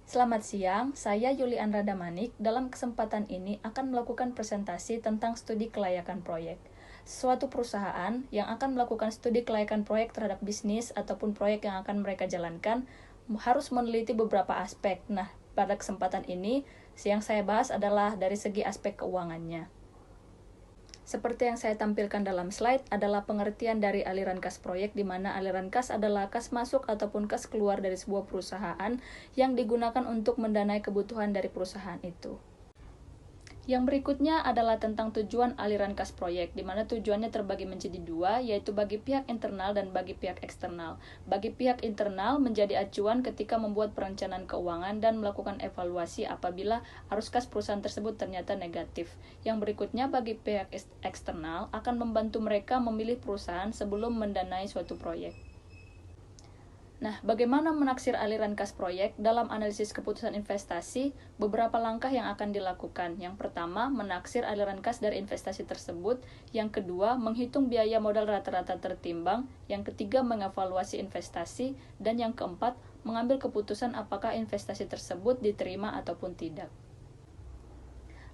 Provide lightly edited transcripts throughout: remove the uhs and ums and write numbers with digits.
Selamat siang, saya Yuliandra Damanik. Dalam kesempatan ini akan melakukan presentasi tentang studi kelayakan proyek. Suatu perusahaan yang akan melakukan studi kelayakan proyek terhadap bisnis ataupun proyek yang akan mereka jalankan harus meneliti beberapa aspek. Nah, pada kesempatan ini, yang saya bahas adalah dari segi aspek keuangannya. Seperti yang saya tampilkan dalam slide adalah pengertian dari aliran kas proyek, di mana aliran kas adalah kas masuk ataupun kas keluar dari sebuah perusahaan yang digunakan untuk mendanai kebutuhan dari perusahaan itu. Yang berikutnya adalah tentang tujuan aliran kas proyek, di mana tujuannya terbagi menjadi dua, yaitu bagi pihak internal dan bagi pihak eksternal. Bagi pihak internal menjadi acuan ketika membuat perencanaan keuangan dan melakukan evaluasi apabila arus kas perusahaan tersebut ternyata negatif. Yang berikutnya bagi pihak eksternal akan membantu mereka memilih perusahaan sebelum mendanai suatu proyek. Nah, bagaimana menaksir aliran kas proyek? Dalam analisis keputusan investasi, beberapa langkah yang akan dilakukan. Yang pertama, menaksir aliran kas dari investasi tersebut. Yang kedua, menghitung biaya modal rata-rata tertimbang. Yang ketiga, mengevaluasi investasi. Dan yang keempat, mengambil keputusan apakah investasi tersebut diterima ataupun tidak.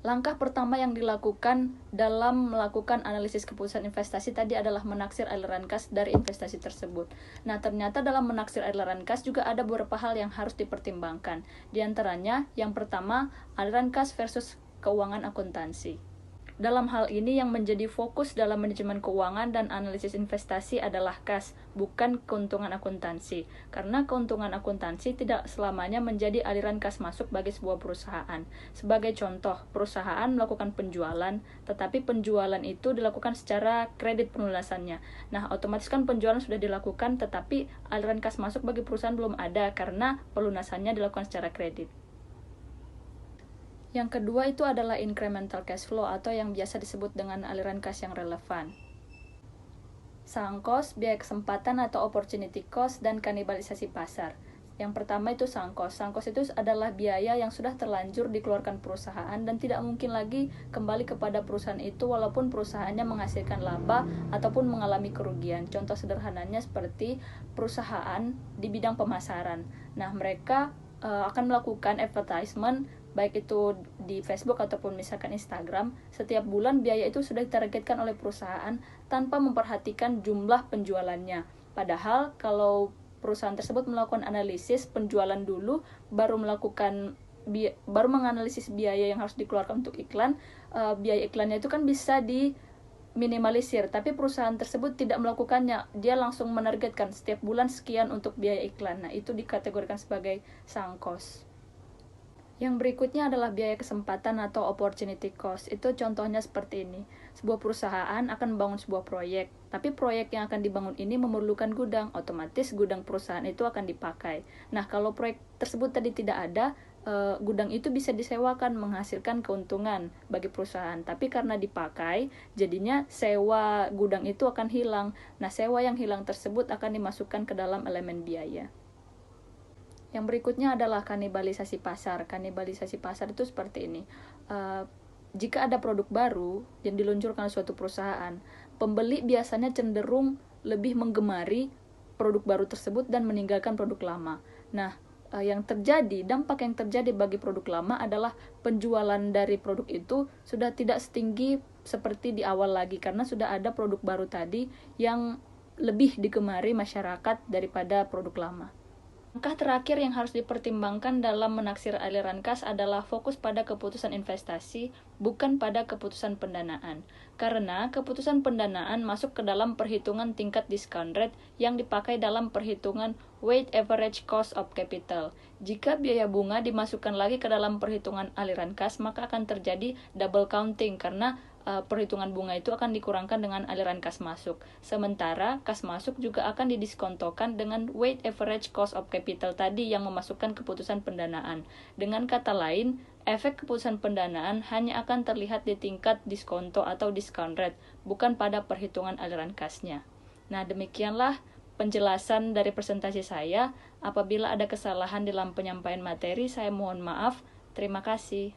Langkah pertama yang dilakukan dalam melakukan analisis keputusan investasi tadi adalah menaksir aliran kas dari investasi tersebut. Nah, ternyata dalam menaksir aliran kas juga ada beberapa hal yang harus dipertimbangkan. Di antaranya, yang pertama, aliran kas versus keuangan akuntansi. Dalam hal ini yang menjadi fokus dalam manajemen keuangan dan analisis investasi adalah kas, bukan keuntungan akuntansi. Karena keuntungan akuntansi tidak selamanya menjadi aliran kas masuk bagi sebuah perusahaan. Sebagai contoh, perusahaan melakukan penjualan, tetapi penjualan itu dilakukan secara kredit pelunasannya. Nah, otomatis kan penjualan sudah dilakukan, tetapi aliran kas masuk bagi perusahaan belum ada karena pelunasannya dilakukan secara kredit. Yang kedua itu adalah incremental cash flow atau yang biasa disebut dengan aliran kas yang relevan. Sunk cost, biaya kesempatan atau opportunity cost, dan kanibalisasi pasar. Yang pertama itu sunk cost. Sunk cost itu adalah biaya yang sudah terlanjur dikeluarkan perusahaan dan tidak mungkin lagi kembali kepada perusahaan itu walaupun perusahaannya menghasilkan laba ataupun mengalami kerugian. Contoh sederhananya seperti perusahaan di bidang pemasaran. Nah, mereka akan melakukan advertisement baik itu di Facebook ataupun misalkan Instagram, setiap bulan biaya itu sudah ditargetkan oleh perusahaan tanpa memperhatikan jumlah penjualannya. Padahal kalau perusahaan tersebut melakukan analisis penjualan dulu, baru menganalisis biaya yang harus dikeluarkan untuk iklan, biaya iklannya itu kan bisa diminimalisir, tapi perusahaan tersebut tidak melakukannya. Dia langsung menargetkan setiap bulan sekian untuk biaya iklan. Nah, itu dikategorikan sebagai sunk cost. Yang berikutnya adalah biaya kesempatan atau opportunity cost. Itu contohnya seperti ini. Sebuah perusahaan akan membangun sebuah proyek, tapi proyek yang akan dibangun ini memerlukan gudang. Otomatis gudang perusahaan itu akan dipakai. Nah, kalau proyek tersebut tadi tidak ada, gudang itu bisa disewakan menghasilkan keuntungan bagi perusahaan. Tapi karena dipakai, jadinya sewa gudang itu akan hilang. Nah, sewa yang hilang tersebut akan dimasukkan ke dalam elemen biaya. Yang berikutnya adalah kanibalisasi pasar. Kanibalisasi pasar itu seperti ini. Jika ada produk baru yang diluncurkan oleh suatu perusahaan, pembeli biasanya cenderung lebih menggemari produk baru tersebut dan meninggalkan produk lama. Nah, dampak yang terjadi bagi produk lama adalah penjualan dari produk itu sudah tidak setinggi seperti di awal lagi, karena sudah ada produk baru tadi yang lebih digemari masyarakat daripada produk lama. Langkah terakhir yang harus dipertimbangkan dalam menaksir aliran kas adalah fokus pada keputusan investasi, bukan pada keputusan pendanaan. Karena keputusan pendanaan masuk ke dalam perhitungan tingkat discount rate yang dipakai dalam perhitungan weighted average cost of capital. Jika biaya bunga dimasukkan lagi ke dalam perhitungan aliran kas, maka akan terjadi double counting karena perhitungan bunga itu akan dikurangkan dengan aliran kas masuk. Sementara kas masuk juga akan didiskontokan dengan weighted average cost of capital tadi yang memasukkan keputusan pendanaan. Dengan kata lain, efek keputusan pendanaan hanya akan terlihat di tingkat diskonto atau discount rate, bukan pada perhitungan aliran kasnya. Nah, demikianlah penjelasan dari presentasi saya. Apabila ada kesalahan dalam penyampaian materi, saya mohon maaf. Terima kasih.